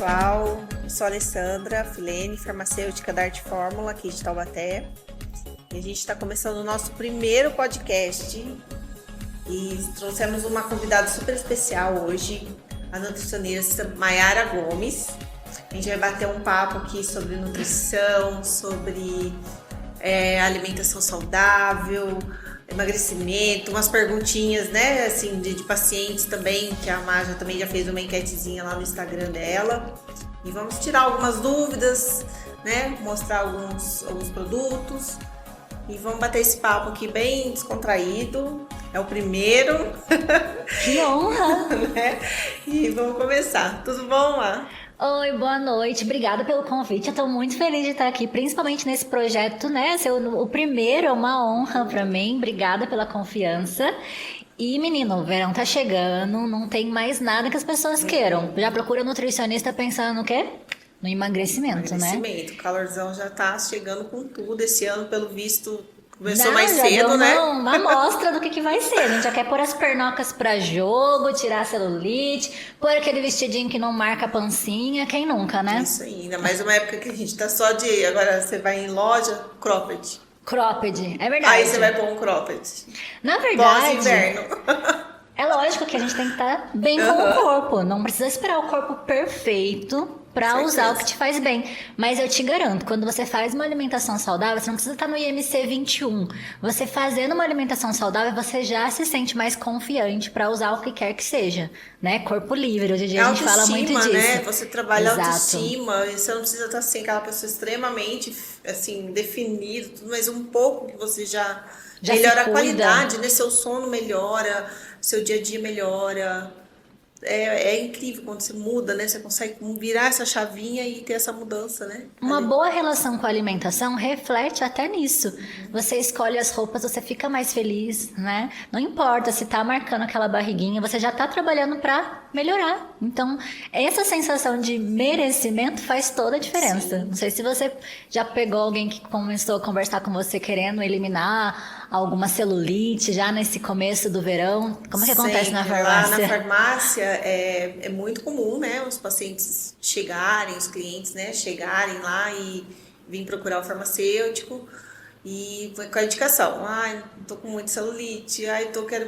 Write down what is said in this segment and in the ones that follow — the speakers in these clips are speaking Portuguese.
pessoal, eu sou a Alessandra Filene, farmacêutica da Arte Fórmula aqui de Taubaté. E a gente está começando o nosso primeiro podcast e trouxemos uma convidada super especial hoje, a nutricionista Mayara Gomes. A gente vai bater um papo aqui sobre nutrição, sobre alimentação saudável, emagrecimento, umas perguntinhas, né, assim, de pacientes também, que a Maja também já fez uma enquetezinha lá no Instagram dela. E vamos tirar algumas dúvidas, né, mostrar alguns produtos e vamos bater esse papo aqui bem descontraído. É o primeiro. Que honra! Né? E vamos começar. Tudo bom, Má? Oi, boa noite. Obrigada pelo convite. Eu estou muito feliz de estar aqui, principalmente nesse projeto, né? Ser o primeiro é uma honra para mim. Obrigada pela confiança. E, menino, o verão tá chegando, não tem mais nada que as pessoas queiram. Já procura nutricionista pensando no quê? No emagrecimento, né? O calorzão já tá chegando com tudo. Esse ano, pelo visto, começou mais cedo, né? Uma amostra do que vai ser. A gente já quer pôr as pernocas pra jogo, tirar a celulite, pôr aquele vestidinho que não marca a pancinha. Quem nunca, né? Isso aí, ainda mais uma época que a gente tá só de... Agora você vai em loja, cropped. Cropped, é verdade. Aí você vai pôr um cropped. Na verdade... Pós-inverno. É lógico que a gente tem que estar bem com o corpo. Não precisa esperar o corpo perfeito para usar o que te faz bem. Mas eu te garanto, quando você faz uma alimentação saudável, você não precisa estar no IMC 21. Você fazendo uma alimentação saudável, você já se sente mais confiante para usar o que quer que seja, né? Corpo livre. Hoje em dia a gente fala muito disso. Né? Você trabalha Exato. Autoestima, você não precisa estar assim, aquela pessoa extremamente assim, definida, mas um pouco que você já melhora a qualidade, né? Seu sono melhora, seu dia a dia melhora. É incrível quando você muda, né? Você consegue virar essa chavinha e ter essa mudança, né? Uma boa relação com a alimentação reflete até nisso. Você escolhe as roupas, você fica mais feliz, né? Não importa se tá marcando aquela barriguinha, você já tá trabalhando para melhorar. Então, essa sensação de merecimento faz toda a diferença. Sim. Não sei se você já pegou alguém que começou a conversar com você querendo eliminar alguma celulite já nesse começo do verão. Como é que acontece na farmácia? Lá na farmácia é muito comum, né? Os pacientes chegarem, os clientes, né? Chegarem lá e vir procurar o farmacêutico e com a indicação. Tô com muito celulite,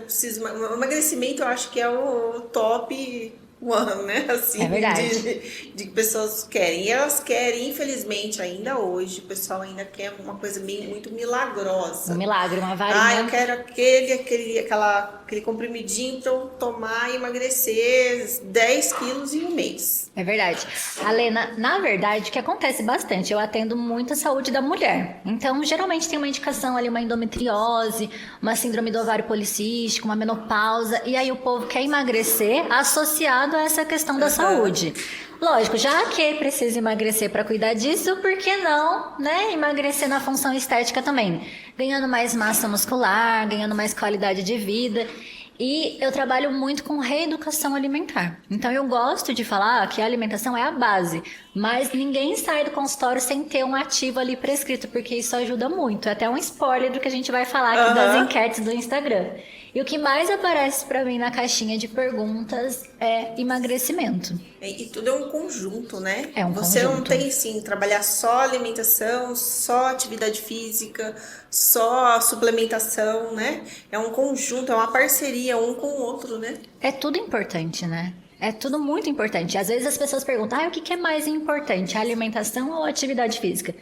preciso... O emagrecimento eu acho que é o top one, né? Assim, é verdade. De que pessoas querem. E elas querem, infelizmente, ainda hoje, o pessoal ainda quer uma coisa muito milagrosa. Um milagre, uma varinha. Eu quero aquele comprimidinho pra eu tomar e emagrecer 10 quilos em um mês. É verdade. Alena, na verdade, o que acontece bastante, eu atendo muito a saúde da mulher. Então, geralmente tem uma indicação ali, uma endometriose, uma síndrome do ovário policístico, uma menopausa, e aí o povo quer emagrecer associado a essa questão da saúde. Lógico, já que precisa emagrecer para cuidar disso, por que não, né, emagrecer na função estética também? Ganhando mais massa muscular, ganhando mais qualidade de vida. E eu trabalho muito com reeducação alimentar. Então eu gosto de falar que a alimentação é a base, mas ninguém sai do consultório sem ter um ativo ali prescrito, porque isso ajuda muito. É até um spoiler do que a gente vai falar aqui das enquetes do Instagram. E o que mais aparece para mim na caixinha de perguntas é emagrecimento. E tudo é um conjunto, né? É um Você conjunto. Não tem, sim, trabalhar só alimentação, só atividade física, só suplementação, né? É um conjunto, é uma parceria um com o outro, né? É tudo importante, né? É tudo muito importante. Às vezes as pessoas perguntam, o que é mais importante, a alimentação ou a atividade física?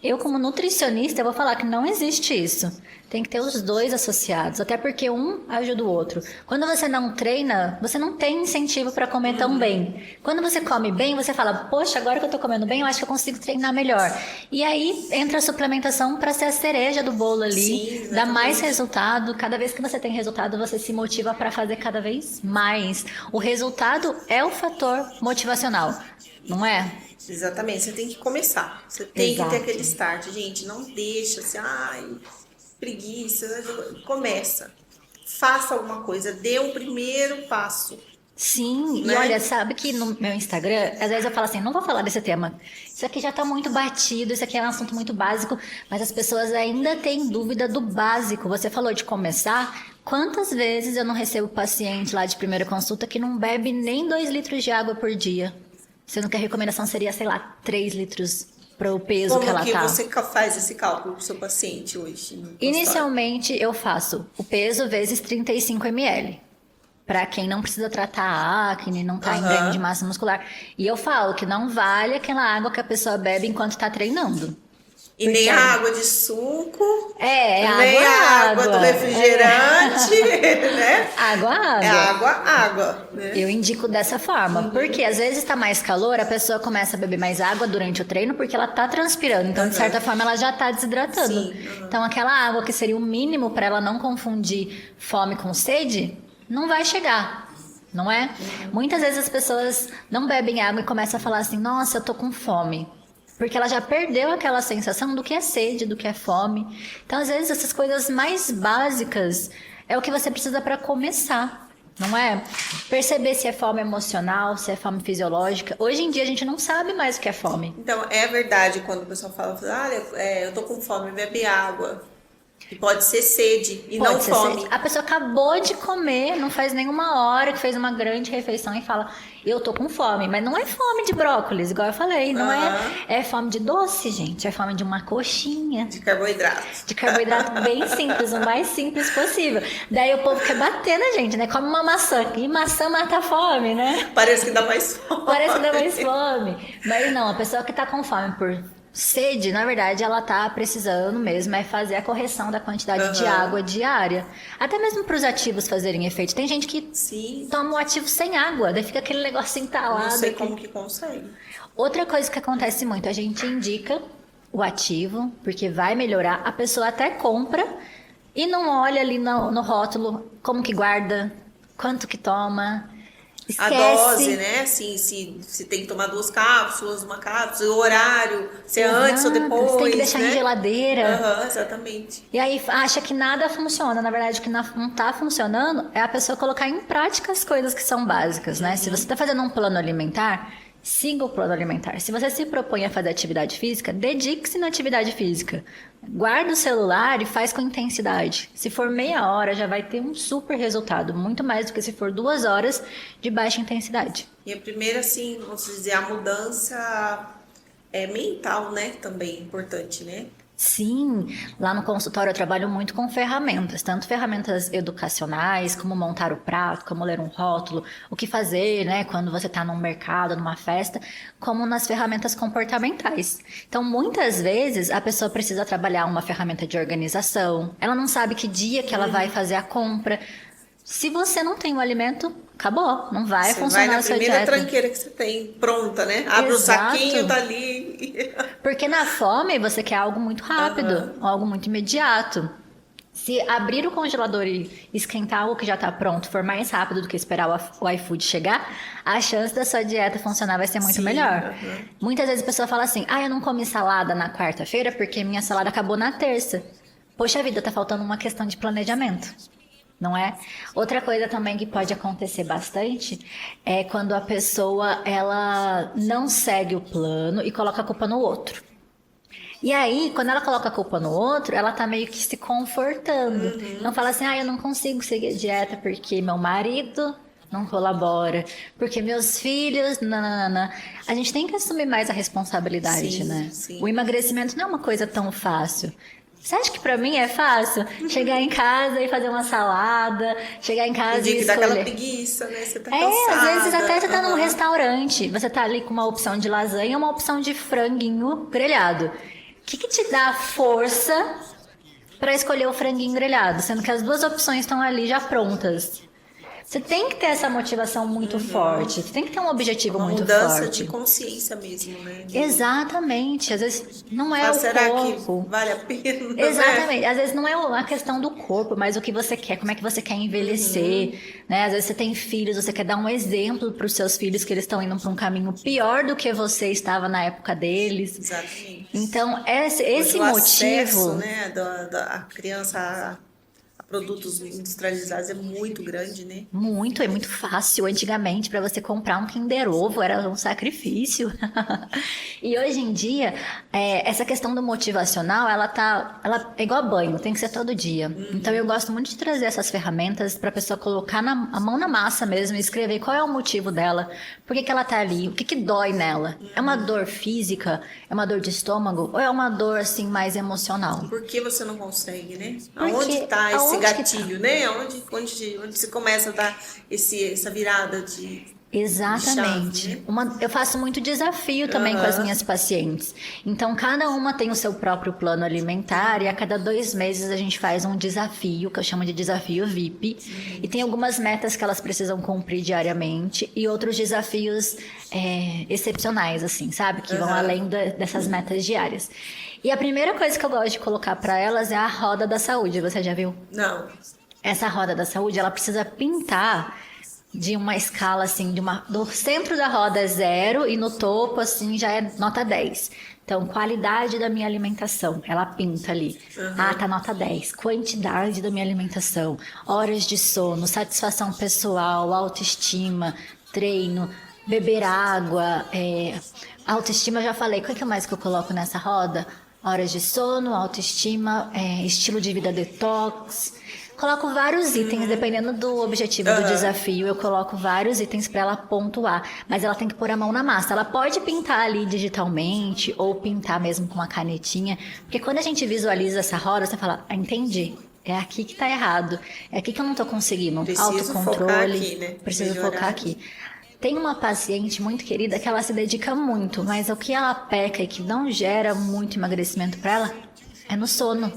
Eu, como nutricionista, eu vou falar que não existe isso. Tem que ter os dois associados, até porque um ajuda o outro. Quando você não treina, você não tem incentivo para comer tão bem. Quando você come bem, você fala, poxa, agora que eu tô comendo bem, eu acho que eu consigo treinar melhor. E aí entra a suplementação para ser a cereja do bolo ali, dá mais resultado. Cada vez que você tem resultado, você se motiva para fazer cada vez mais. O resultado é o fator motivacional, não é? Exatamente, você tem que começar. Você tem que ter aquele start, gente. Não deixa assim, preguiça. Começa. Faça alguma coisa, dê um primeiro passo. Sim, né? E olha, sabe que no meu Instagram, às vezes eu falo assim, não vou falar desse tema. Isso aqui já tá muito batido, isso aqui é um assunto muito básico, mas as pessoas ainda têm dúvida do básico. Você falou de começar. Quantas vezes eu não recebo paciente lá de primeira consulta que não bebe nem 2 litros de água por dia? Sendo que a recomendação seria, sei lá, 3 litros para o peso que ela Como que tá. você faz esse cálculo pro seu paciente hoje? No consultório? Inicialmente, eu faço o peso vezes 35 ml. Para quem não precisa tratar acne, não tá em ganho de massa muscular. E eu falo que não vale aquela água que a pessoa bebe enquanto tá treinando. E nem a água de suco, É nem água, a água do água. refrigerante, né? Água, água. É água, né? Eu indico dessa forma, porque às vezes tá mais calor, a pessoa começa a beber mais água durante o treino porque ela tá transpirando, então de certa forma ela já tá desidratando. Sim, Então aquela água que seria o mínimo para ela não confundir fome com sede, não vai chegar, não é? Muitas vezes as pessoas não bebem água e começam a falar assim: "Nossa, eu tô com fome". Porque ela já perdeu aquela sensação do que é sede, do que é fome. Então, às vezes, essas coisas mais básicas é o que você precisa para começar, não é? Perceber se é fome emocional, se é fome fisiológica. Hoje em dia, a gente não sabe mais o que é fome. Então, é verdade quando o pessoal fala, eu tô com fome, bebe água. E pode ser sede e Pode não ser fome. sede. A pessoa acabou de comer, não faz nenhuma hora, que fez uma grande refeição e fala: eu tô com fome. Mas não é fome de brócolis, igual eu falei. Não é fome de doce, gente. É fome de uma coxinha. De carboidrato. De carboidrato bem simples, o mais simples possível. Daí o povo quer bater na gente, né? Come uma maçã. E maçã mata a fome, né? Parece que dá mais fome. Parece que dá mais fome. Mas não, a pessoa que tá com fome por sede, na verdade, ela tá precisando mesmo é fazer a correção da quantidade de água diária. Até mesmo para os ativos fazerem efeito. Tem gente que toma o ativo sem água, daí fica aquele negócio entalado. Não sei como que consegue. Outra coisa que acontece muito, a gente indica o ativo, porque vai melhorar. A pessoa até compra e não olha ali no rótulo como que guarda, quanto que toma. Esquece. A dose, né? Assim, se tem que tomar 2 cápsulas, uma cápsula, o horário, se é antes ou depois. Você tem que deixar né? em geladeira. Exatamente. E aí acha que nada funciona. Na verdade, o que não tá funcionando é a pessoa colocar em prática as coisas que são básicas, né? Se você tá fazendo um plano alimentar, siga o plano alimentar. Se você se propõe a fazer atividade física, dedique-se na atividade física. Guarda o celular e faz com intensidade. Se for meia hora, já vai ter um super resultado. Muito mais do que se for 2 horas de baixa intensidade. E a primeira, assim, vamos dizer, a mudança mental, né? Também é importante, né? Sim, lá no consultório eu trabalho muito com ferramentas, tanto ferramentas educacionais, como montar o prato, como ler um rótulo, o que fazer, né, quando você está num mercado, numa festa, como nas ferramentas comportamentais. Então, muitas vezes, a pessoa precisa trabalhar uma ferramenta de organização, ela não sabe que dia que ela vai fazer a compra. Se você não tem o alimento, acabou, não vai funcionar a sua dieta. Vai na primeira tranqueira que você tem, pronta, né? Abre o saquinho, tá ali. Porque na fome você quer algo muito rápido, algo muito imediato. Se abrir o congelador e esquentar algo que já tá pronto for mais rápido do que esperar o iFood chegar, a chance da sua dieta funcionar vai ser muito melhor. Muitas vezes a pessoa fala assim: eu não comi salada na quarta-feira porque minha salada acabou na terça. Poxa vida, tá faltando uma questão de planejamento. Não é? Outra coisa também que pode acontecer bastante é quando a pessoa ela não segue o plano e coloca a culpa no outro. E aí, quando ela coloca a culpa no outro, ela tá meio que se confortando. Não fala assim: eu não consigo seguir a dieta porque meu marido não colabora, porque meus filhos... Nananana. A gente tem que assumir mais a responsabilidade, né? Sim. O emagrecimento não é uma coisa tão fácil. Você acha que pra mim é fácil? Chegar em casa e fazer uma salada, chegar em casa e escolher. Dá aquela preguiça, né? Você tá cansada. Às vezes até você tá num restaurante, você tá ali com uma opção de lasanha e uma opção de franguinho grelhado. O que te dá força pra escolher o franguinho grelhado, sendo que as 2 opções estão ali já prontas? Você tem que ter essa motivação muito forte. Você tem que ter um objetivo muito forte. Uma mudança de consciência mesmo, né? Exatamente. Às vezes não é o será corpo. Que vale a pena? Exatamente. Né? Às vezes não é a questão do corpo, mas o que você quer, como é que você quer envelhecer, né? Às vezes você tem filhos, você quer dar um exemplo para os seus filhos que eles estão indo para um caminho pior do que você estava na época deles. Exatamente. Então, esse o motivo... acesso, né, da criança... A produtos industrializados é muito grande, né? Muito, é muito fácil. Antigamente, para você comprar um Kinder Ovo era um sacrifício. E hoje em dia, essa questão do motivacional, ela é igual a banho, tem que ser todo dia. Então, eu gosto muito de trazer essas ferramentas para a pessoa colocar a mão na massa mesmo e escrever qual é o motivo dela, por que ela tá ali, o que dói nela. É uma dor física? É uma dor de estômago? Ou é uma dor, assim, mais emocional? Por que você não consegue, né? Porque Aonde está esse aonde que gatilho, né? Onde você começa a dar essa virada de Exatamente. chave, né? Eu faço muito desafio também com as minhas pacientes. Então, cada uma tem o seu próprio plano alimentar e a cada 2 meses a gente faz um desafio, que eu chamo de desafio VIP. E tem algumas metas que elas precisam cumprir diariamente e outros desafios excepcionais, assim, sabe? Que vão além dessas metas diárias. E a primeira coisa que eu gosto de colocar para elas é a roda da saúde. Você já viu? Não. Essa roda da saúde, ela precisa pintar de uma escala, assim, do centro da roda é 0 e no topo, assim, já é nota 10. Então, qualidade da minha alimentação, ela pinta ali. Ah, tá nota 10. Quantidade da minha alimentação, horas de sono, satisfação pessoal, autoestima, treino, beber água, autoestima, eu já falei. O que mais que eu coloco nessa roda? Horas de sono, autoestima, estilo de vida detox. Coloco vários itens, dependendo do objetivo do desafio, eu coloco vários itens para ela pontuar. Mas ela tem que pôr a mão na massa. Ela pode pintar ali digitalmente ou pintar mesmo com uma canetinha. Porque quando a gente visualiza essa roda, você fala, entendi. É aqui que tá errado. É aqui que eu não tô conseguindo. Preciso Autocontrole. focar aqui, né? Preciso Melhorar. focar aqui. Tem uma paciente muito querida que ela se dedica muito, mas o que ela peca e que não gera muito emagrecimento para ela é no sono.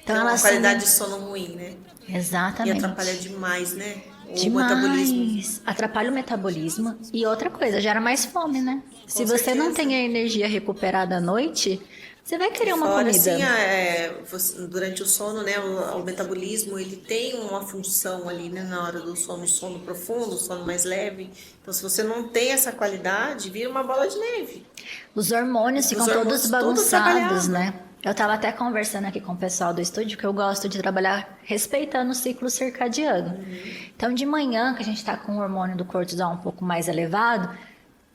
Então, ela a qualidade de sono ruim, né? Exatamente. E atrapalha demais, né? O Demais. metabolismo. Atrapalha o metabolismo. E outra coisa, gera mais fome, né? Se você não certeza. tem a energia recuperada à noite, você vai querer uma Fora, comida. assim, durante o sono, né, o metabolismo, ele tem uma função ali, né, na hora do sono, sono profundo, sono mais leve. Então, se você não tem essa qualidade, vira uma bola de neve. Os hormônios ficam hormônios todos todos bagunçados, trabalhados. né? Eu tava até conversando aqui com o pessoal do estúdio que eu gosto de trabalhar respeitando o ciclo circadiano. Então, de manhã, que a gente tá com o hormônio do cortisol um pouco mais elevado,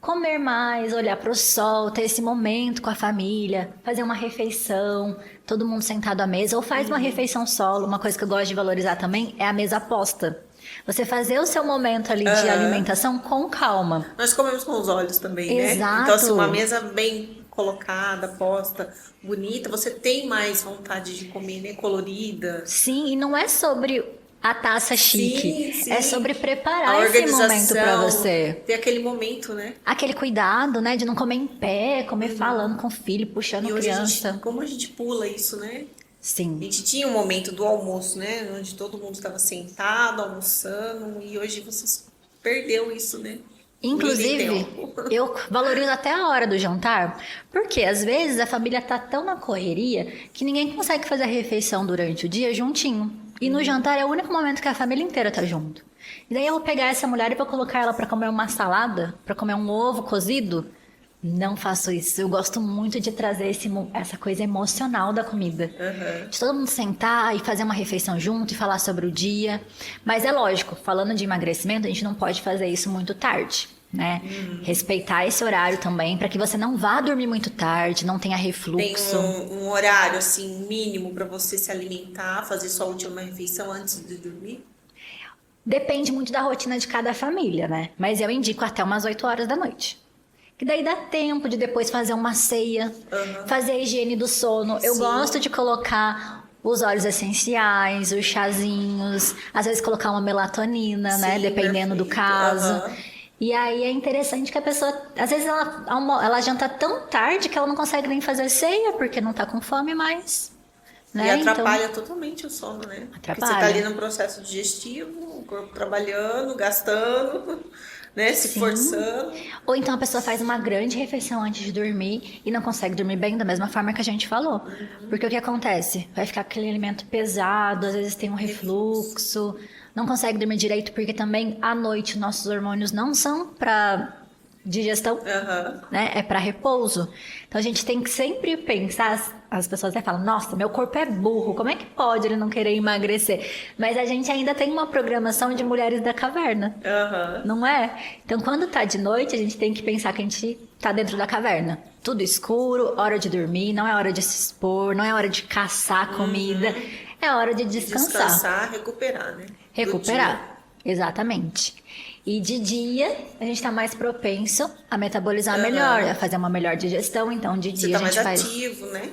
comer mais, olhar para o sol, ter esse momento com a família, fazer uma refeição, todo mundo sentado à mesa, ou faz uma refeição solo. Uma coisa que eu gosto de valorizar também é a mesa posta. Você fazer o seu momento ali de alimentação com calma. Nós comemos com os olhos também, né? Exato. Então, assim, uma mesa bem colocada, posta, bonita, você tem mais vontade de comer, né? Colorida. Sim, e não é sobre a taça chique. Sim. É sobre A preparar esse momento organização, para você. ter aquele momento, né? Aquele cuidado, né? De não comer em pé, comer falando com o filho, puxando E hoje criança. como a gente pula isso, né? A Sim. gente tinha um momento do almoço, né? Onde todo mundo estava sentado, almoçando, e hoje você perdeu isso, né? Inclusive, Ninguém tem tempo. eu valorizo até a hora do jantar, porque às vezes a família tá tão na correria que ninguém consegue fazer a refeição durante o dia juntinho. E no jantar é o único momento que a família inteira tá junto. E daí eu vou pegar essa mulher e vou colocar ela para comer uma salada, para comer um ovo cozido. Não faço isso. Eu gosto muito de trazer essa coisa emocional da comida. De todo mundo sentar e fazer uma refeição junto e falar sobre o dia. Mas é lógico, falando de emagrecimento, a gente não pode fazer isso muito tarde, né? Respeitar esse horário também, para que você não vá dormir muito tarde, não tenha Tem refluxo. um horário, assim, mínimo para você se alimentar, fazer sua última refeição antes de dormir? Depende muito da rotina de cada família, né? Mas eu indico até umas 8 horas da noite. Que daí dá tempo de depois fazer uma ceia, fazer a higiene do sono. Eu Sim. gosto de colocar os óleos essenciais, os chazinhos, às vezes colocar uma melatonina, né? Sim, Dependendo do perfeito. caso. E aí é interessante que a pessoa, às vezes ela janta tão tarde que ela não consegue nem fazer ceia, porque não tá com fome mais. Né? E atrapalha totalmente o sono, né? Porque você tá Atrapalha. ali num processo digestivo, o corpo trabalhando, gastando, né? Se forçando. Ou então a pessoa faz uma grande refeição antes de dormir e não consegue dormir bem da mesma forma que a gente falou. Porque o que acontece? Vai ficar aquele alimento pesado, às vezes tem um refluxo, não consegue dormir direito porque também à noite nossos hormônios não são para digestão, né? É para repouso. Então a gente tem que sempre pensar, as pessoas até falam, nossa, meu corpo é burro, como é que pode ele não querer emagrecer? Mas a gente ainda tem uma programação de mulheres da caverna, não é? Então quando tá de noite, a gente tem que pensar que a gente tá dentro da caverna. Tudo escuro, hora de dormir, não é hora de se expor, não é hora de caçar comida, é hora de descansar. Descansar, recuperar, né? Recuperar, exatamente. E de dia, a gente tá mais propenso a metabolizar melhor, a fazer uma melhor digestão. Então, de dia Você a gente tá mais faz... ativo, né?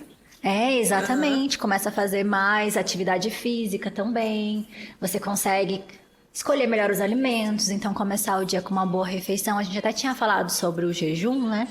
Exatamente. Começa a fazer mais atividade física também. Você consegue escolher melhor os alimentos, então começar o dia com uma boa refeição. A gente até tinha falado sobre o jejum, né?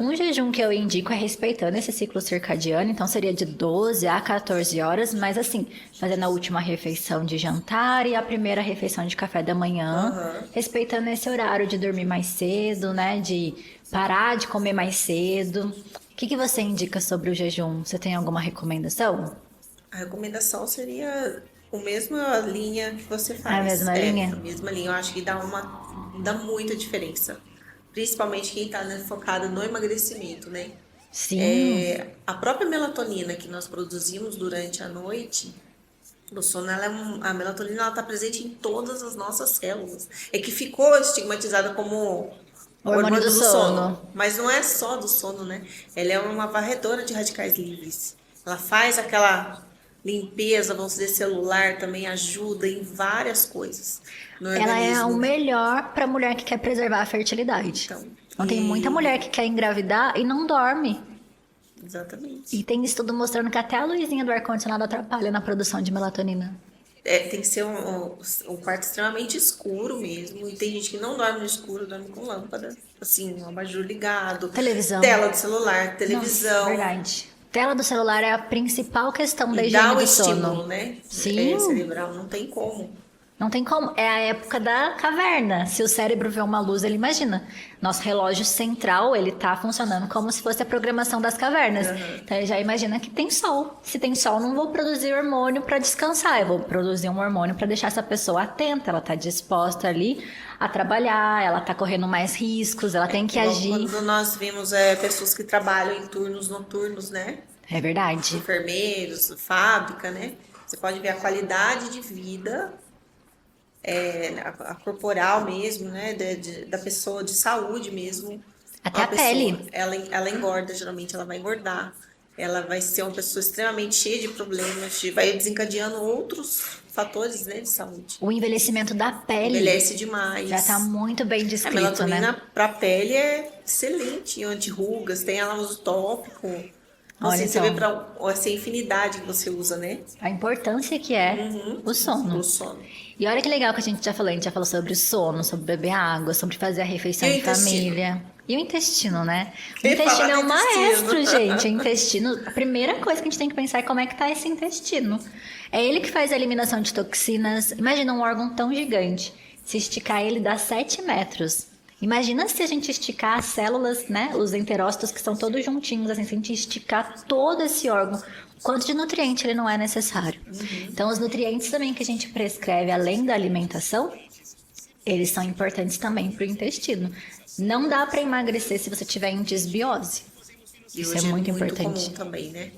Um jejum que eu indico é respeitando esse ciclo circadiano, então seria de 12 a 14 horas, mas assim, fazendo a última refeição de jantar e a primeira refeição de café da manhã, respeitando esse horário de dormir mais cedo, né? De parar de comer mais cedo. O que você indica sobre o jejum? Você tem alguma recomendação? A recomendação seria a mesma linha que você faz. A mesma linha? A mesma linha. Eu acho que dá muita diferença. Principalmente quem está, né, focado no emagrecimento, né? Sim. A própria melatonina que nós produzimos durante a noite, no sono, a melatonina está presente em todas as nossas células. É que ficou estigmatizada como o hormônio do sono. Mas não é só do sono, né? Ela é uma varredora de radicais livres. Ela faz aquela limpeza, vamos dizer, celular, também ajuda em várias coisas no organismo. Ela é o melhor para mulher que quer preservar a fertilidade. Então tem muita mulher que quer engravidar e não dorme. Exatamente. E tem estudo mostrando que até a luzinha do ar-condicionado atrapalha na produção de melatonina. Tem que ser um quarto extremamente escuro mesmo. E tem gente que não dorme no escuro, dorme com lâmpada. Assim, um abajur ligado. Televisão. Tela do celular, televisão. Nossa, verdade. Tela do celular é a principal questão da higiene do sono. Dá o estímulo, né? Sim. Cerebral, não tem como. Não tem como. É a época da caverna. Se o cérebro vê uma luz, ele imagina. Nosso relógio central, ele tá funcionando como se fosse a programação das cavernas. Então, ele já imagina que tem sol. Se tem sol, não vou produzir hormônio para descansar. Eu vou produzir um hormônio para deixar essa pessoa atenta. Ela tá disposta ali a trabalhar, ela tá correndo mais riscos, ela tem que agir. Quando nós vimos pessoas que trabalham em turnos noturnos, né? É verdade. Enfermeiros, fábrica, né? Você pode ver a qualidade de vida... a corporal mesmo, né, da pessoa, de saúde mesmo. Até a pele. Ela engorda, geralmente ela vai engordar. Ela vai ser uma pessoa extremamente cheia de problemas, vai desencadeando outros fatores, né, de saúde. O envelhecimento da pele. Envelhece demais. Já tá muito bem descrito, a melatonina, né? Pra pele é excelente, anti-rugas, tem ela uso tópico. Olha, você vê essa infinidade que você usa, né? A importância que é o sono. O sono. E olha que legal que a gente já falou sobre o sono, sobre beber água, sobre fazer a refeição em família. E o intestino, né? O intestino é um maestro, gente. O intestino, a primeira coisa que a gente tem que pensar é como é que tá esse intestino. É ele que faz a eliminação de toxinas. Imagina um órgão tão gigante. Se esticar ele dá 7 metros. Imagina se a gente esticar as células, né? Os enterócitos que são todos juntinhos, assim, se a gente esticar todo esse órgão, quanto de nutriente ele não é necessário. Então, os nutrientes também que a gente prescreve, além da alimentação, eles são importantes também para o intestino. Não dá para emagrecer se você tiver em desbiose. Isso é muito importante. É muito comum também, né?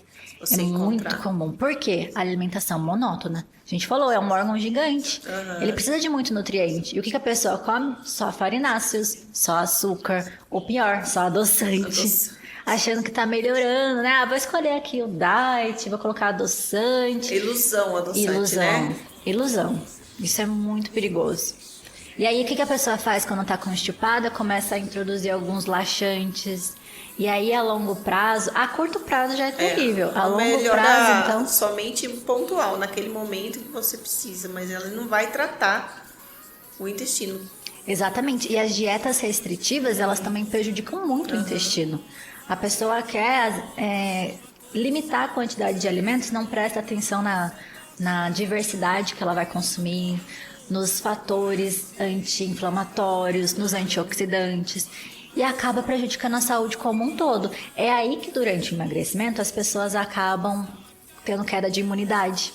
Muito comum. Por quê? A alimentação monótona. A gente falou, é um órgão gigante. Ele precisa de muito nutriente. E o que a pessoa come? Só farináceos, só açúcar, ou pior, só adoçante. Achando que tá melhorando, né? Vou escolher aqui o diet, vou colocar adoçante. Ilusão, adoçante, né? Ilusão. Isso é muito perigoso. E aí, o que a pessoa faz quando tá constipada? Começa a introduzir alguns laxantes. E aí, a longo prazo... A curto prazo já é terrível. A longo prazo, então... somente pontual, naquele momento que você precisa. Mas ela não vai tratar o intestino. Exatamente. E as dietas restritivas, elas também prejudicam muito o intestino. A pessoa quer limitar a quantidade de alimentos, não presta atenção na diversidade que ela vai consumir, nos fatores anti-inflamatórios, nos antioxidantes, e acaba prejudicando a saúde como um todo. É aí que durante o emagrecimento as pessoas acabam tendo queda de imunidade.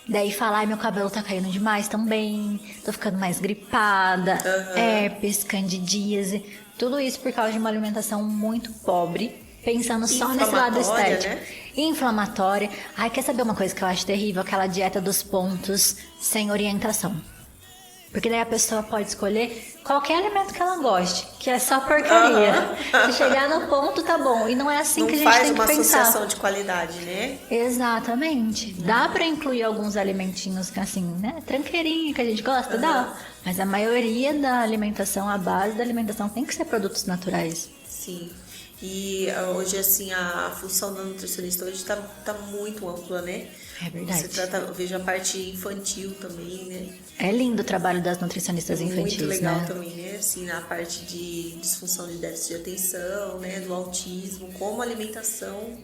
Daí fala, ai, meu cabelo tá caindo demais também, tô ficando mais gripada, herpes, candidíase, tudo isso por causa de uma alimentação muito pobre, pensando só nesse lado estético. Né? Inflamatória. Ai, quer saber uma coisa que eu acho terrível? Aquela dieta dos pontos sem orientação. Porque daí a pessoa pode escolher qualquer alimento que ela goste, que é só porcaria. Se chegar no ponto, tá bom. E não é assim que a gente tem que pensar. Não faz uma associação de qualidade, né? Exatamente. Dá pra incluir alguns alimentinhos que assim, né? Tranqueirinho que a gente gosta, dá. Mas a maioria da alimentação, a base da alimentação tem que ser produtos naturais. Sim. E hoje, assim, a função da nutricionista hoje tá muito ampla, né? É verdade. Você trata, eu vejo a parte infantil também, né? É lindo o trabalho das nutricionistas infantis, muito legal, né? também, né? Assim, na parte de disfunção de déficit de atenção, né? Do autismo, como a alimentação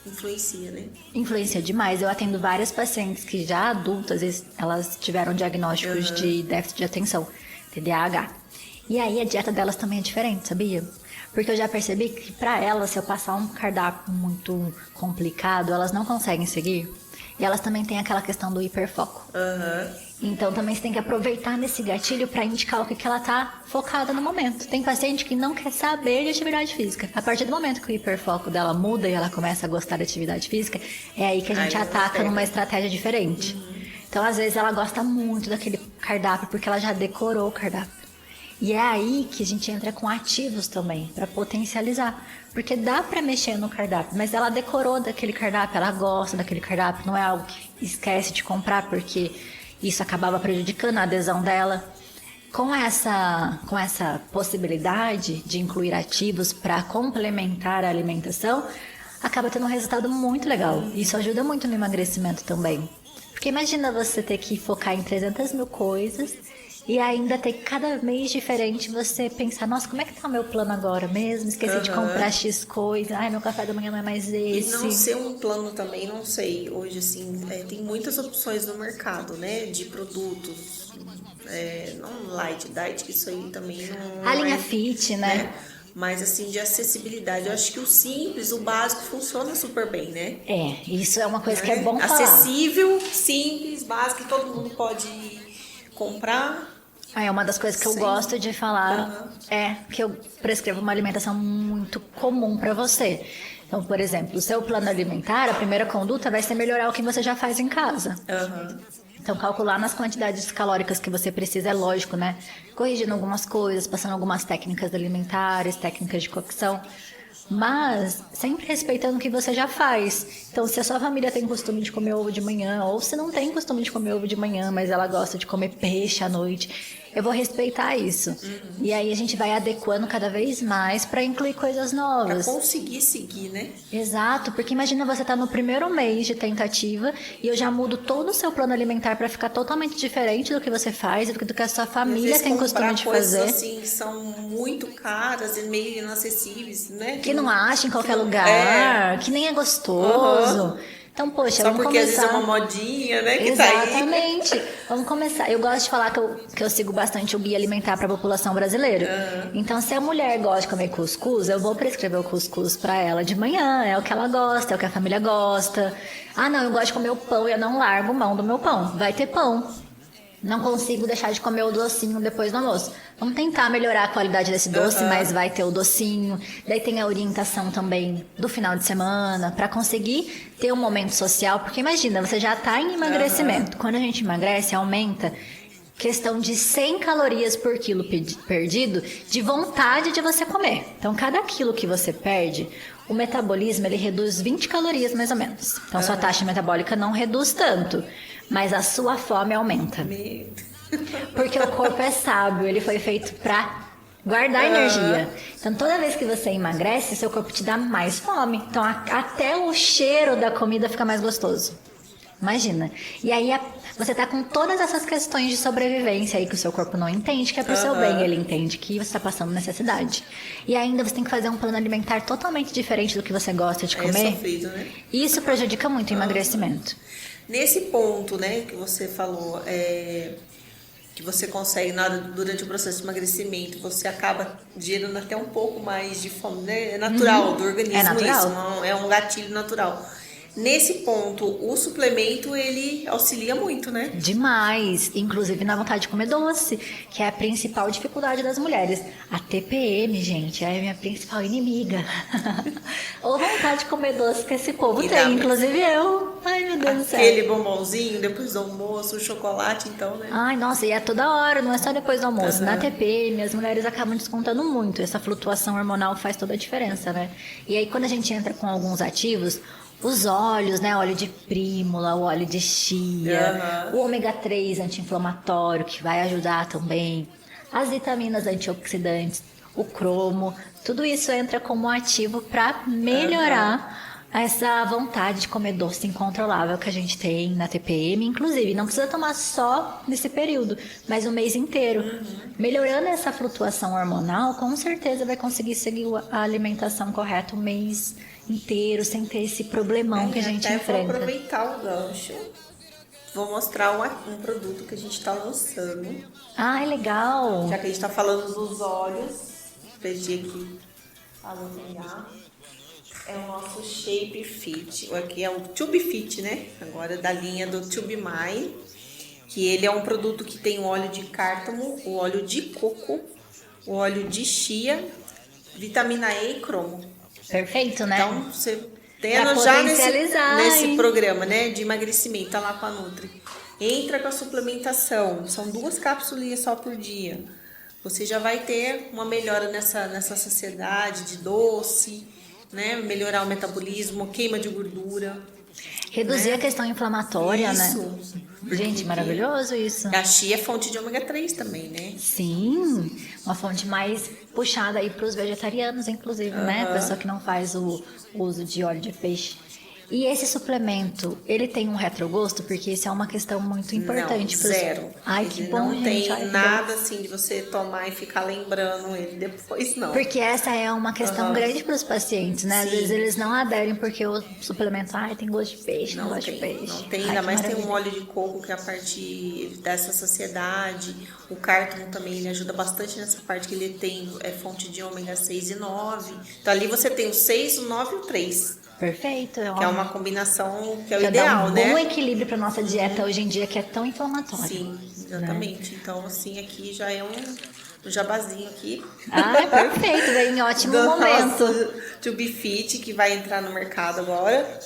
influencia, né? Influencia demais. Eu atendo várias pacientes que já adultas, elas tiveram diagnósticos de déficit de atenção, TDAH. E aí a dieta delas também é diferente, sabia? Porque eu já percebi que pra elas, se eu passar um cardápio muito complicado, elas não conseguem seguir. E elas também têm aquela questão do hiperfoco. Então também você tem que aproveitar nesse gatilho para indicar o que ela tá focada no momento. Tem paciente que não quer saber de atividade física. A partir do momento que o hiperfoco dela muda e ela começa a gostar da atividade física, é aí que a gente ataca numa estratégia diferente. Então às vezes ela gosta muito daquele cardápio porque ela já decorou o cardápio. E é aí que a gente entra com ativos também, para potencializar. Porque dá para mexer no cardápio, mas ela decorou daquele cardápio, ela gosta daquele cardápio, não é algo que esquece de comprar, porque isso acabava prejudicando a adesão dela. Com essa possibilidade de incluir ativos para complementar a alimentação, acaba tendo um resultado muito legal. Isso ajuda muito no emagrecimento também. Porque imagina você ter que focar em 300 mil coisas e ainda ter cada mês diferente você pensar, nossa, como é que tá o meu plano agora mesmo? Esqueci de comprar X coisa, ai, meu café da manhã não é mais esse. E não ser um plano também, não sei, hoje assim, tem muitas opções no mercado, né, de produtos, não light, diet, que isso aí também não a linha fit, né? Mas assim, de acessibilidade, eu acho que o simples, o básico funciona super bem, né? Isso é uma coisa que é bom falar. Acessível, simples, básico, que todo mundo pode comprar. É uma das coisas que eu gosto de falar, é que eu prescrevo uma alimentação muito comum para você. Então, por exemplo, o seu plano alimentar, a primeira conduta vai ser melhorar o que você já faz em casa. Então, calcular nas quantidades calóricas que você precisa é lógico, né? Corrigindo algumas coisas, passando algumas técnicas alimentares, técnicas de cocção, mas sempre respeitando o que você já faz. Então, se a sua família tem costume de comer ovo de manhã, ou se não tem costume de comer ovo de manhã, mas ela gosta de comer peixe à noite, eu vou respeitar isso. E aí a gente vai adequando cada vez mais para incluir coisas novas. Pra conseguir seguir, né? Exato, porque imagina você tá no primeiro mês de tentativa e eu já mudo todo o seu plano alimentar para ficar totalmente diferente do que você faz, do que a sua família tem costume de fazer. Coisas assim são muito caras e meio inacessíveis, né? Que não acha em qualquer lugar, que nem é gostoso. Então, poxa, só vamos porque começar... às vezes é uma modinha, né? Que Exatamente. Tá aí. Vamos começar. Eu gosto de falar que eu sigo bastante o guia alimentar para a população brasileira. Então, se a mulher gosta de comer cuscuz, eu vou prescrever o cuscuz para ela de manhã. É o que ela gosta, é o que a família gosta. Ah, não, eu gosto de comer o pão e eu não largo mão do meu pão. Vai ter pão. Não consigo deixar de comer o docinho depois do almoço. Vamos tentar melhorar a qualidade desse doce, mas vai ter o docinho. Daí tem a orientação também do final de semana, para conseguir ter um momento social. Porque imagina, você já está em emagrecimento. Quando a gente emagrece, aumenta questão de 100 calorias por quilo perdido de vontade de você comer. Então, cada quilo que você perde, o metabolismo ele reduz 20 calorias mais ou menos. Então, sua taxa metabólica não reduz tanto. Mas a sua fome aumenta. Porque o corpo é sábio, ele foi feito para guardar energia. Então, toda vez que você emagrece, seu corpo te dá mais fome. Então, até o cheiro da comida fica mais gostoso. Imagina. E aí, você tá com todas essas questões de sobrevivência aí que o seu corpo não entende, que é pro seu bem. Ele entende que você tá passando necessidade. E ainda você tem que fazer um plano alimentar totalmente diferente do que você gosta de comer. É sofrido, né? E isso prejudica muito o emagrecimento. Nesse ponto, né, que você falou, que você consegue, durante o processo de emagrecimento, você acaba gerando até um pouco mais de fome, né? É natural do organismo. É natural. Isso, é um gatilho natural. Nesse ponto, o suplemento, ele auxilia muito, né? Demais, inclusive na vontade de comer doce, que é a principal dificuldade das mulheres. A TPM, gente, é a minha principal inimiga. Ou vontade de comer doce que esse povo E tem, inclusive eu. Ai, meu Deus do céu. Aquele bombonzinho depois do almoço, o chocolate, então, né? Ai, nossa, e é toda hora, não é só depois do almoço. Na TPM, as mulheres acabam descontando muito. Essa flutuação hormonal faz toda a diferença, né? E aí, quando a gente entra com alguns ativos, os óleos, né? Óleo de prímula, o óleo de chia, o ômega 3 anti-inflamatório, que vai ajudar também, as vitaminas antioxidantes, o cromo, tudo isso entra como ativo para melhorar essa vontade de comer doce incontrolável que a gente tem na TPM. Inclusive, não precisa tomar só nesse período, mas o mês inteiro. Melhorando essa flutuação hormonal, com certeza vai conseguir seguir a alimentação correta o mês inteiro, sem ter esse problemão que a gente até enfrenta. Vou aproveitar o gancho. Vou mostrar um produto que a gente está lançando. Ai, legal! Já que a gente está falando dos óleos, perdi aqui a luzinha. É o nosso Shape Fit. Aqui é o Tube Fit, né? Agora da linha do Tube My. Que ele é um produto que tem o óleo de cártamo, o óleo de coco, o óleo de chia, vitamina E e cromo. Perfeito, né? Então, você tendo já nesse programa, né, de emagrecimento, tá lá com a Nutri. Entra com a suplementação, são 2 cápsulas só por dia. Você já vai ter uma melhora nessa saciedade de doce, né, melhorar o metabolismo, queima de gordura. Reduzir a questão inflamatória, Isso. né? Gente, maravilhoso isso. A chia é fonte de ômega 3 também, né? Sim, uma fonte mais puxada aí para os vegetarianos, inclusive, né? Pessoa que não faz o uso de óleo de peixe. E esse suplemento, ele tem um retrogosto? Porque isso é uma questão muito importante. Não, zero. Ai, que ele bom, não gente. tem nada assim de você tomar e ficar lembrando ele depois, não. Porque essa é uma questão grande para os pacientes, né? Às vezes eles não aderem porque o suplemento, tem gosto de peixe, não gosto de peixe. Não tem, ainda mais tem um óleo de coco que a parte dessa saciedade. O cártamo também, ele ajuda bastante nessa parte que ele tem, é fonte de ômega 6 e 9. Então ali você tem o 6, o 9 e o 3. Perfeito. Que é uma combinação que é o já ideal, dá né? bom equilíbrio para nossa dieta hoje em dia, que é tão inflamatória. Sim, exatamente. Né? Então, assim, aqui já é um jabazinho aqui. Perfeito, vem em ótimo momento. Tube Fit, que vai entrar no mercado agora.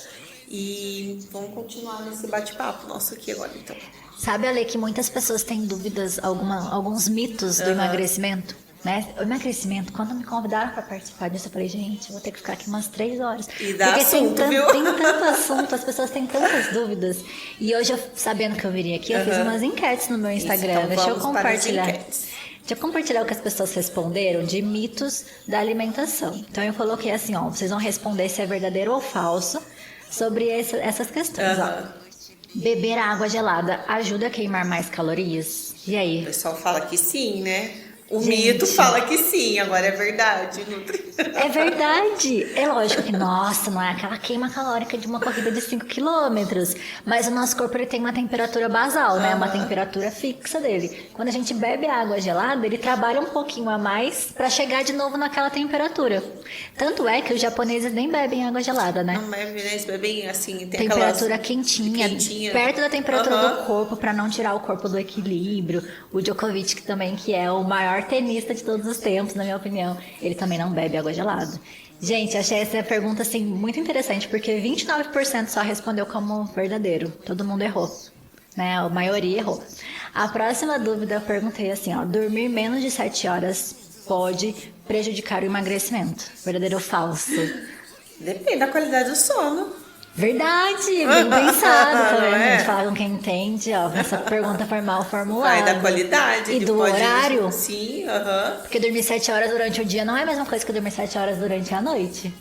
E vamos continuar nesse bate-papo nosso aqui agora, então. Sabe, Ale, que muitas pessoas têm dúvidas, alguns mitos do emagrecimento? Né? O emagrecimento, quando me convidaram para participar disso, eu falei, gente, eu vou ter que ficar aqui umas 3 horas. E dá assunto, viu? Tem tanto assunto, as pessoas têm tantas dúvidas. E hoje, sabendo que eu viria aqui, eu fiz umas enquetes no meu Instagram. Então, Deixa eu compartilhar. Deixa eu compartilhar o que as pessoas responderam de mitos da alimentação. Então, eu coloquei assim, vocês vão responder se é verdadeiro ou falso sobre essas questões. Beber água gelada ajuda a queimar mais calorias? E aí? O pessoal fala que sim, né? O mito fala que sim, agora é verdade, Nutri. É verdade. É lógico que, nossa, não é aquela queima calórica de uma corrida de 5 quilômetros. Mas o nosso corpo ele tem uma temperatura basal, né? Uma temperatura fixa dele. Quando a gente bebe água gelada, ele trabalha um pouquinho a mais para chegar de novo naquela temperatura. Tanto é que os japoneses nem bebem água gelada, né? Não bebem, né? Eles bebem assim, tem temperatura quentinha, perto da temperatura do corpo, para não tirar o corpo do equilíbrio. O Djokovic também, que é o maior tenista de todos os tempos, na minha opinião, ele também não bebe água gelada. Gente, achei essa pergunta assim muito interessante, porque 29% só respondeu como verdadeiro. Todo mundo errou, né? A maioria errou. A próxima dúvida eu perguntei assim, dormir menos de 7 horas pode prejudicar o emagrecimento? Verdadeiro ou falso? Depende da qualidade do sono. Verdade, bem pensado também. A gente fala com quem entende, essa pergunta foi mal formulada. Vai da qualidade. E do horário. Sim, Porque dormir 7 horas durante o dia não é a mesma coisa que dormir 7 horas durante a noite.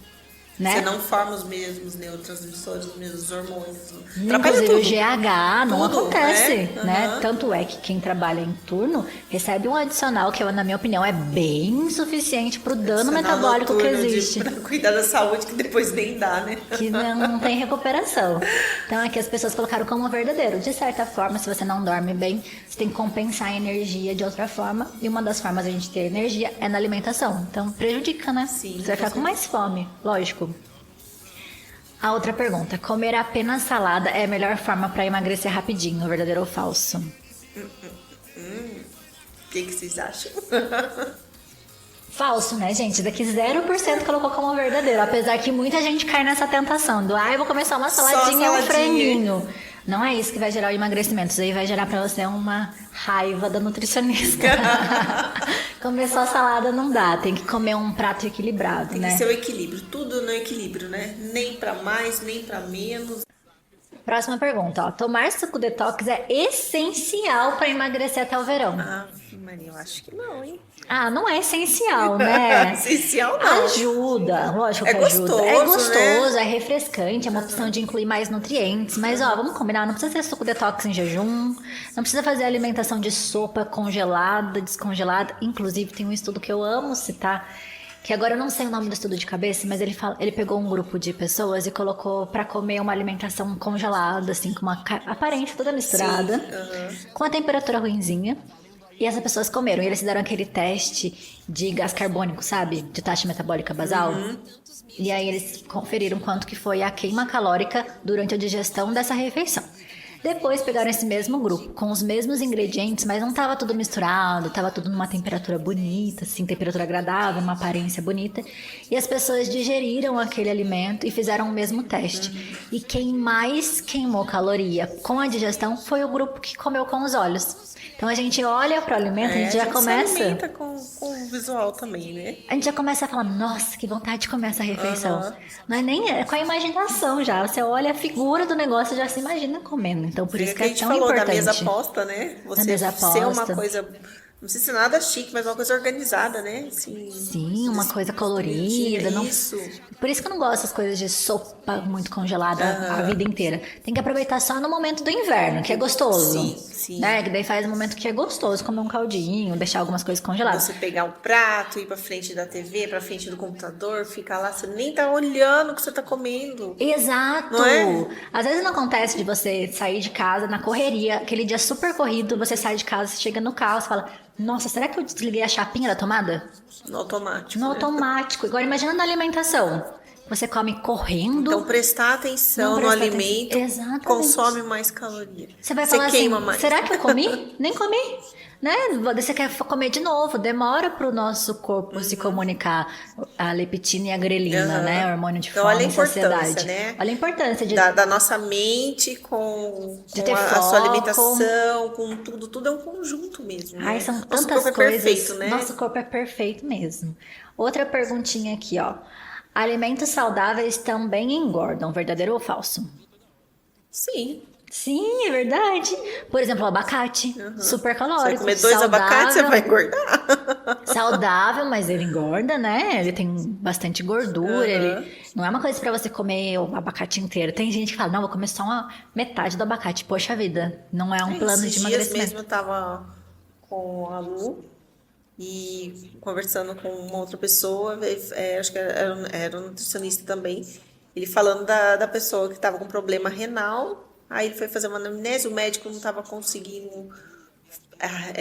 Né? Você não forma os mesmos neurotransmissores, os mesmos hormônios. Inclusive o GH não acontece, né? Uhum. Tanto é que quem trabalha em turno recebe um adicional que, na minha opinião, é bem suficiente pro dano metabólico que existe. Pra cuidar da saúde, que depois nem dá, né? Que não tem recuperação. Então aqui as pessoas colocaram como verdadeiro. De certa forma, se você não dorme bem, você tem que compensar a energia de outra forma. E uma das formas de a gente ter energia é na alimentação. Então prejudica, né? Sim, você vai ficar com mais fome, lógico. A outra pergunta: comer apenas salada é a melhor forma para emagrecer rapidinho, verdadeiro ou falso? O que vocês acham? Falso, né, gente? Daqui 0% colocou como verdadeiro. Apesar que muita gente cai nessa tentação do eu vou comer só uma saladinha e um franguinho. Não é isso que vai gerar o emagrecimento. Isso aí vai gerar pra você uma raiva da nutricionista. Comer só salada não dá. Tem que comer um prato equilibrado, Tem né? que ser o equilíbrio. Tudo no equilíbrio, né? Nem pra mais, nem pra menos. Próxima pergunta, ó. Tomar suco detox é essencial pra emagrecer até o verão. Maria, eu acho que não, hein? Não é essencial, né? Essencial não. Ajuda, lógico que É ajuda. gostoso, É gostoso, né? é refrescante, é uma opção de incluir mais nutrientes. Mas, vamos combinar, não precisa ser suco detox em jejum, não precisa fazer alimentação de sopa congelada, descongelada. Inclusive, tem um estudo que eu amo citar, que agora eu não sei o nome do estudo de cabeça, mas ele pegou um grupo de pessoas e colocou pra comer uma alimentação congelada, assim, com uma aparência toda misturada, com a temperatura ruinzinha. E essas pessoas comeram. E eles fizeram aquele teste de gás carbônico, sabe? De taxa metabólica basal. E aí eles conferiram quanto que foi a queima calórica durante a digestão dessa refeição. Depois pegaram esse mesmo grupo, com os mesmos ingredientes, mas não tava tudo misturado, tava tudo numa temperatura bonita, assim, temperatura agradável, uma aparência bonita. E as pessoas digeriram aquele alimento e fizeram o mesmo teste. E quem mais queimou caloria com a digestão foi o grupo que comeu com os olhos. Então a gente olha pro alimento, a gente já começa. Se alimenta com o visual também, né? A gente já começa a falar, nossa, que vontade de comer essa refeição. Não é nem com a imaginação já. Você olha a figura do negócio e já se imagina comendo. Então por isso que a é gente tão falou importante. da mesa posta, né? Você mesa ser uma posta. coisa, não sei se nada chique, mas uma coisa organizada, né? Assim, Sim, uma coisa colorida. Não... Isso. Por isso que eu não gosto das coisas de sopa muito congelada a vida inteira. Tem que aproveitar só no momento do inverno, que é gostoso. Sim. Né? Que daí faz um momento que é gostoso, comer um caldinho, deixar algumas coisas congeladas. Você pegar um prato, ir pra frente da TV, pra frente do computador, ficar lá, você nem tá olhando o que você tá comendo. Exato! Não é? Às vezes não acontece de você sair de casa na correria, aquele dia super corrido, você sai de casa, você chega no carro, você fala, nossa, será que eu desliguei a chapinha da tomada? No automático. No né? automático. Agora imagina na alimentação. Você come correndo. Então prestar atenção Não no prestar alimento Exatamente. consome mais calorias. Você vai falar queima assim, mais. será que eu comi? Nem comi. Né? Você quer comer de novo, demora pro nosso corpo se comunicar a leptina e a grelina, né? O hormônio de Então, fome olha a e importância, saciedade. né? Olha a importância de Da nossa mente com ter a foco. sua alimentação, com tudo é um conjunto mesmo. Ai, né? são Nosso tantas corpo é coisas. perfeito, né? Nosso corpo é perfeito mesmo. Outra perguntinha aqui, ó. Alimentos saudáveis também engordam, verdadeiro ou falso? Sim. Sim, é verdade. Por exemplo, o abacate, super Você calórico. vai comer 2 abacates, você vai engordar. Saudável, mas ele engorda, né? Ele tem bastante gordura. Ele não é uma coisa pra você comer o abacate inteiro. Tem gente que fala, não, vou comer só uma metade do abacate. Poxa vida, não é um plano Esses de dias emagrecimento. mesmo eu tava com a Lu e conversando com uma outra pessoa, acho que era um nutricionista também, ele falando da pessoa que estava com problema renal, aí ele foi fazer uma anamnese, o médico não estava conseguindo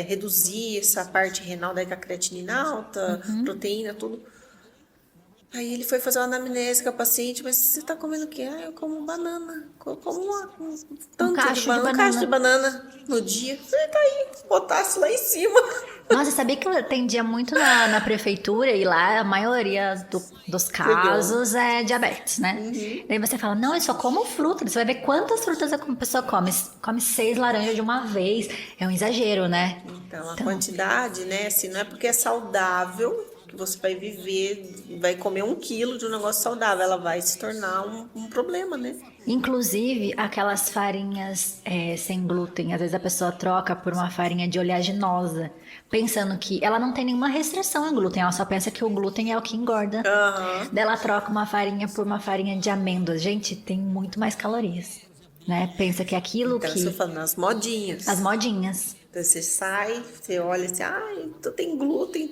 reduzir essa parte renal, daí com a creatinina alta, proteína, tudo. Aí ele foi fazer uma anamnese com a paciente, mas você tá comendo o quê? Eu como banana, como tanto cacho de um cacho de banana no dia. Você tá aí, botasse lá em cima. Nossa, sabia que eu atendia muito na prefeitura e lá a maioria dos casos é diabetes, né? Daí você fala, não, eu só como fruta. Você vai ver quantas frutas a pessoa come. Come 6 laranjas de uma vez. É um exagero, né? Então, a quantidade, né? Assim, não é porque é saudável que você vai viver, vai comer 1 quilo de um negócio saudável. Ela vai se tornar um problema, né? Inclusive, aquelas farinhas sem glúten, às vezes a pessoa troca por uma farinha de oleaginosa, pensando que ela não tem nenhuma restrição a glúten, ela só pensa que o glúten é o que engorda. Daí ela troca uma farinha por uma farinha de amêndoas. Gente, tem muito mais calorias, né? Pensa que aquilo Então, que... eu tô falando as modinhas. As modinhas. Então você sai, você olha assim, tu tem glúten,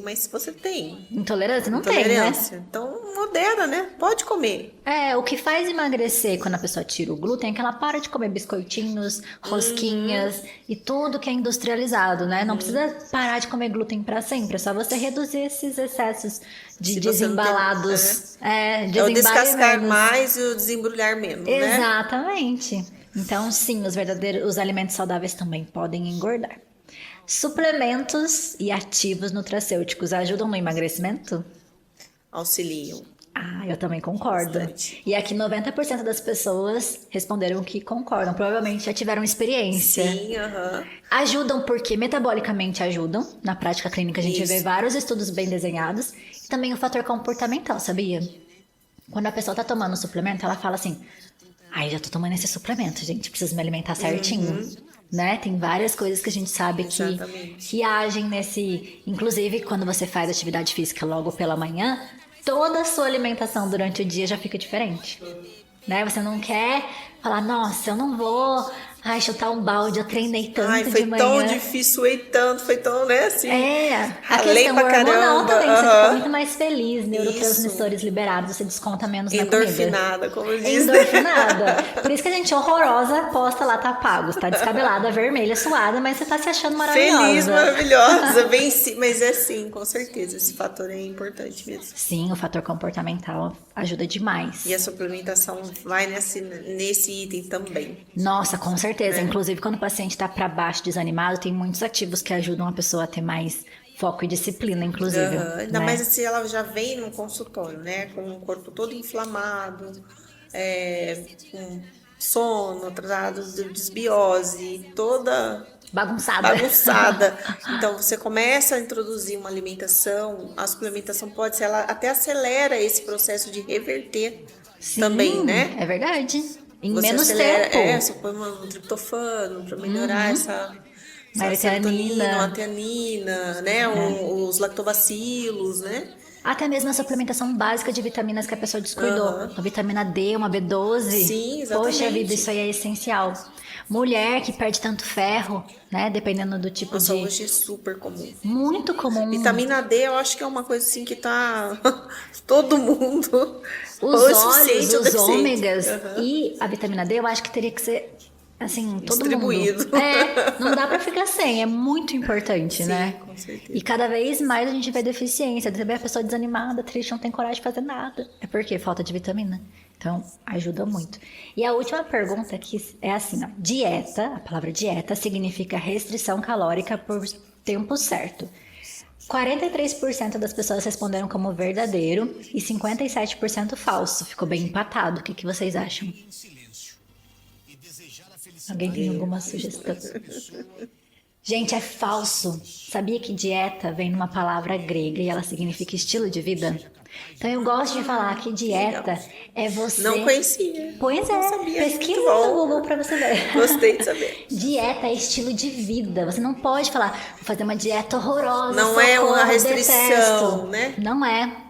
mas se você tem Intolerância? Não tem, né? intolerância, então modera, né? Pode comer. O que faz emagrecer quando a pessoa tira o glúten é que ela para de comer biscoitinhos, rosquinhas e tudo que é industrializado, né? Não precisa parar de comer glúten para sempre, é só você reduzir esses excessos de Se você não tem- desembalados. É o Desembale descascar menos. mais e o desembrulhar menos, né? Exatamente. Então, sim, os alimentos saudáveis também podem engordar. Suplementos e ativos nutracêuticos ajudam no emagrecimento? Auxiliam. Eu também concordo. Bastante. E aqui 90% das pessoas responderam que concordam. Provavelmente já tiveram experiência. Sim, aham. Ajudam porque metabolicamente ajudam. Na prática clínica a gente Isso. vê vários estudos bem desenhados. E também o fator comportamental, sabia? Quando a pessoa tá tomando o suplemento, ela fala assim: já tô tomando esse suplemento, gente, preciso me alimentar certinho. Né? Tem várias coisas que a gente sabe Exatamente. que agem nesse... Inclusive, quando você faz atividade física logo pela manhã, toda a sua alimentação durante o dia já fica diferente. Né? Você não quer falar, nossa, eu não vou chutar um balde, eu treinei tanto Foi de manhã. tão difícil, suei tanto, foi tão, né, assim. A Ralei questão pra hormonal caramba. também, você aham. fica muito mais feliz, neurotransmissores liberados, você desconta menos na comida. Endorfinada, como diz. Endorfinada. Por isso que a gente horrorosa posta lá, tá pago, tá descabelada, vermelha, suada, mas você tá se achando maravilhosa. Feliz, maravilhosa, bem sim, mas é sim, com certeza, esse fator é importante mesmo. Sim, o fator comportamental ajuda demais. E a suplementação vai nesse item também. Nossa, com certeza. Inclusive, quando o paciente tá pra baixo, desanimado, tem muitos ativos que ajudam a pessoa a ter mais foco e disciplina, inclusive. Ainda né? mais se ela já vem no consultório, né? Com o corpo todo inflamado, com sono, atrasado de desbiose, toda bagunçada. Então você começa a introduzir uma alimentação, a suplementação pode ser, ela até acelera esse processo de reverter Sim, também, né? É verdade. Em Você menos acelera, tempo. você põe um triptofano para melhorar essa Meritanina. a teanina, né? Os lactobacilos, né? Até mesmo a suplementação básica de vitaminas que a pessoa descuidou. A vitamina D, uma B12. Sim, exatamente. Poxa vida, isso aí é essencial. Mulher que perde tanto ferro, né? Dependendo do tipo Nossa, de... hoje é super comum. Muito comum. Vitamina D, eu acho que é uma coisa assim que tá todo mundo. Os ou óleos, suficiente ou os deficiente. ômegas e a vitamina D, eu acho que teria que ser, assim, todo Distribuído. mundo. Não dá pra ficar sem, é muito importante, Sim, né? com certeza. E cada vez mais a gente vê deficiência. Você vê a pessoa desanimada, triste, não tem coragem de fazer nada. É porque falta de vitamina. Então, ajuda muito. E a última pergunta aqui é assim, ó. Dieta, a palavra dieta significa restrição calórica por tempo certo. 43% das pessoas responderam como verdadeiro e 57% falso. Ficou bem empatado. O que vocês acham? Alguém tem alguma sugestão? Gente, é falso. Sabia que dieta vem de uma palavra grega e ela significa estilo de vida? Então eu gosto de falar que dieta é você... Não conhecia. Pois Não é, sabia. pesquisa Muito bom. no Google pra você ver. Gostei de saber. Dieta é estilo de vida. Você não pode falar, vou fazer uma dieta horrorosa. Não é uma socorro, restrição, detesto. né? Não é.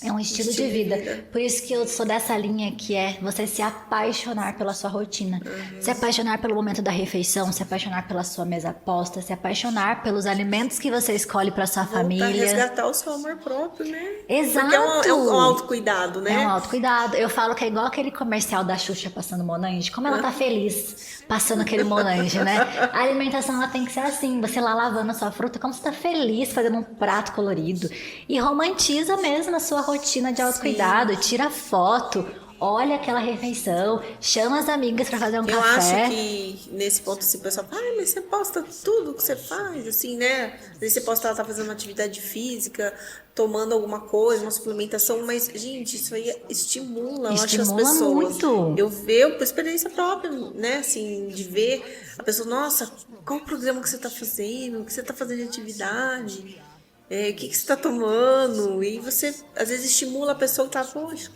É um estilo de vida. Por isso que eu sou dessa linha que é você se apaixonar pela sua rotina. Se apaixonar pelo momento da refeição, se apaixonar pela sua mesa posta, se apaixonar pelos alimentos que você escolhe para sua Voltar a família. resgatar o seu amor próprio, né? Exato. Porque é um autocuidado, né? É um autocuidado. Eu falo que é igual aquele comercial da Xuxa passando Monange. Como ela tá feliz passando aquele Monange, né? A alimentação ela tem que ser assim. Você lá lavando a sua fruta, como você tá feliz fazendo um prato colorido. E romantiza mesmo a sua rotina de autocuidado. Tira foto, olha aquela refeição, chama as amigas pra fazer um Eu café. acho que nesse ponto assim, o pessoal fala, mas você posta tudo que você faz, assim, né? Às vezes você posta ela tá fazendo uma atividade física, tomando alguma coisa, uma suplementação, mas, gente, isso aí estimula, eu acho, as Estimula pessoas. muito. Eu vejo por experiência própria, né? Assim, de ver a pessoa, nossa, qual o programa que você tá fazendo? O que você tá fazendo de atividade? O que você tá tomando? E você, às vezes, estimula a pessoa que tá, poxa,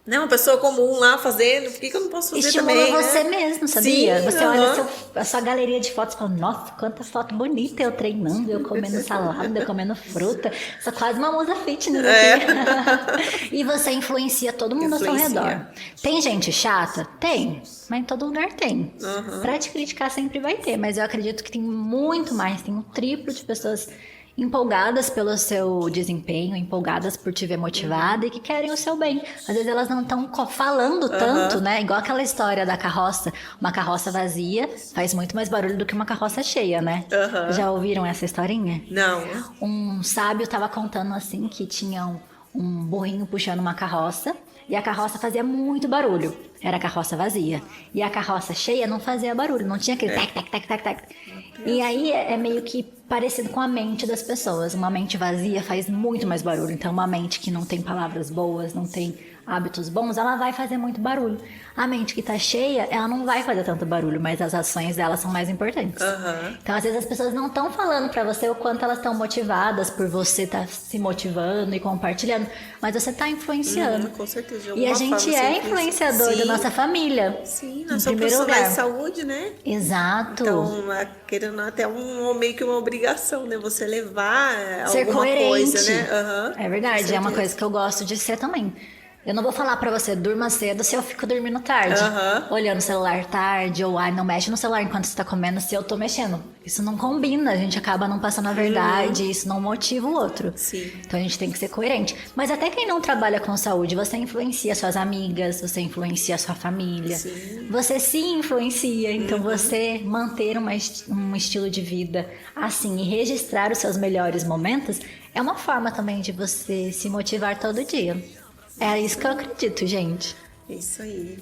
Não, uma pessoa comum lá fazendo, por que eu não posso fazer Estimula também, você né? mesmo, sabia? Sim, Você olha a sua galeria de fotos e fala, nossa, quanta foto bonita eu treinando, eu comendo salada, eu comendo fruta. Sou quase uma musa fitness aqui. E você influencia todo mundo ao seu redor. Tem gente chata? Tem. Mas em todo lugar tem. Pra te criticar sempre vai ter. Mas eu acredito que tem muito mais, tem um triplo de pessoas empolgadas pelo seu desempenho, empolgadas por te ver motivada e que querem o seu bem. Às vezes elas não estão falando tanto, né? Igual aquela história da carroça. Uma carroça vazia faz muito mais barulho do que uma carroça cheia, né? Já ouviram essa historinha? Não. Um sábio estava contando assim que tinha um burrinho puxando uma carroça e a carroça fazia muito barulho. Era a carroça vazia. E a carroça cheia não fazia barulho, não tinha aquele tac, tac, tac, tac, tac. E aí é meio que parecido com a mente das pessoas. Uma mente vazia faz muito mais barulho. Então uma mente que não tem palavras boas, não tem hábitos bons, ela vai fazer muito barulho. A mente que tá cheia, ela não vai fazer tanto barulho, mas as ações dela são mais importantes. Então às vezes as pessoas não estão falando pra você o quanto elas estão motivadas por você estar se motivando e compartilhando, mas você tá influenciando. Com certeza. E a gente é influenciador da nossa família. Sim, nós somos profissionais de saúde, né? Exato. Então, querendo até meio que uma obrigação, né? Você levar ser alguma coerente. Coisa, né? É verdade, é uma coisa que eu gosto de ser também. Eu não vou falar pra você, durma cedo se eu fico dormindo tarde. Olhando o celular tarde, ou não mexe no celular enquanto você tá comendo se eu tô mexendo. Isso não combina, a gente acaba não passando a verdade, isso não motiva o outro. Sim. Então a gente tem que ser coerente. Mas até quem não trabalha com saúde, você influencia suas amigas, você influencia a sua família. Sim. Você se influencia, então você manter um estilo de vida assim e registrar os seus melhores momentos é uma forma também de você se motivar todo dia. É isso que eu acredito, gente. É isso aí.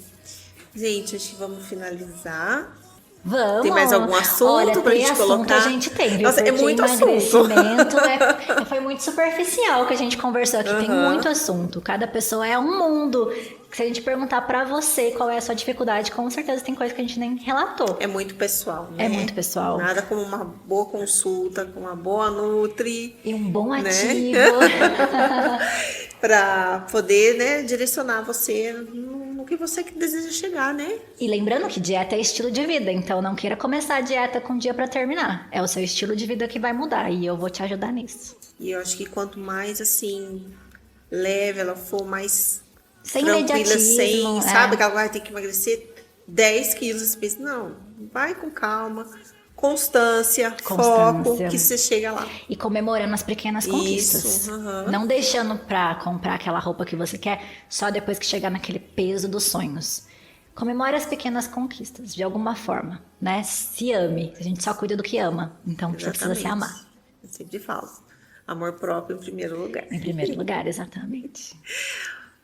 Gente, acho que vamos finalizar. Vamos. Tem mais algum assunto pra gente colocar? A gente tem, viu? Nossa, porque é muito emagrecimento foi muito superficial que a gente conversou aqui. Tem muito assunto. Cada pessoa é um mundo. Se a gente perguntar pra você qual é a sua dificuldade, com certeza tem coisa que a gente nem relatou. É muito pessoal, né? É muito pessoal. Nada como uma boa consulta, com uma boa nutri. E um bom né? ativo. Pra poder, né, direcionar você no que você deseja chegar, né? E lembrando que dieta é estilo de vida, então não queira começar a dieta com um dia pra terminar. É o seu estilo de vida que vai mudar e eu vou te ajudar nisso. E eu acho que quanto mais, assim, leve ela for, mais sem tranquila, imediatismo, sabe? Que ela vai ter que emagrecer 10 quilos. Não, vai com calma. Constância, foco, que você chega lá. E comemorando as pequenas conquistas. Isso, Não deixando pra comprar aquela roupa que você quer só depois que chegar naquele peso dos sonhos. Comemore as pequenas conquistas, de alguma forma, né? Se ame. A gente só cuida do que ama. Então você precisa se amar. Eu sempre falo. Amor próprio em primeiro lugar. Em primeiro lugar, exatamente.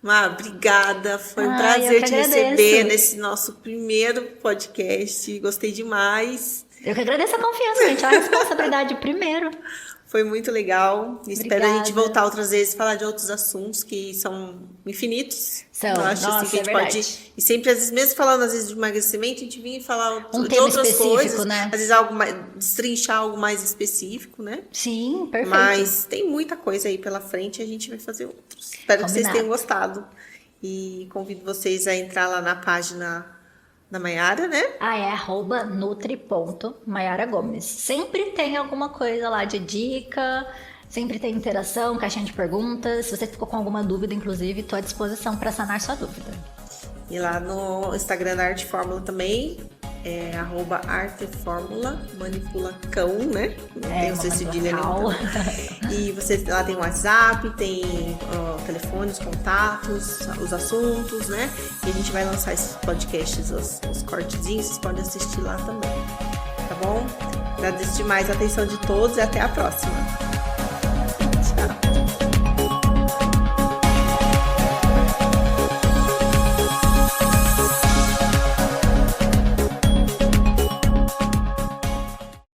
Má, obrigada. Foi um prazer te receber nesse nosso primeiro podcast. Gostei demais. Eu que agradeço a confiança, gente. A responsabilidade primeiro. Foi muito legal. Espero a gente voltar outras vezes, falar de outros assuntos que são infinitos. São, eu acho nossa, assim, que a gente pode... E sempre, às vezes, mesmo falando às vezes de emagrecimento, a gente vinha falar de outras coisas. Né? Às vezes algo mais, destrinchar algo mais específico, né? Sim, perfeito. Mas tem muita coisa aí pela frente e a gente vai fazer outros. Espero que vocês tenham gostado. E convido vocês a entrar lá na página da Mayara, né? É @nutri.mayara Gomes. Sempre tem alguma coisa lá de dica, sempre tem interação, caixinha de perguntas. Se você ficou com alguma dúvida, inclusive, estou à disposição para sanar sua dúvida. E lá no Instagram da Arte Fórmula também, é @arteformula, manipulacão, né? Não tem o C cedilha ali. E você lá tem o WhatsApp, tem telefones, contatos, os assuntos, né? E a gente vai lançar esses podcasts, os cortezinhos, vocês podem assistir lá também. Tá bom? Agradeço demais a atenção de todos e até a próxima.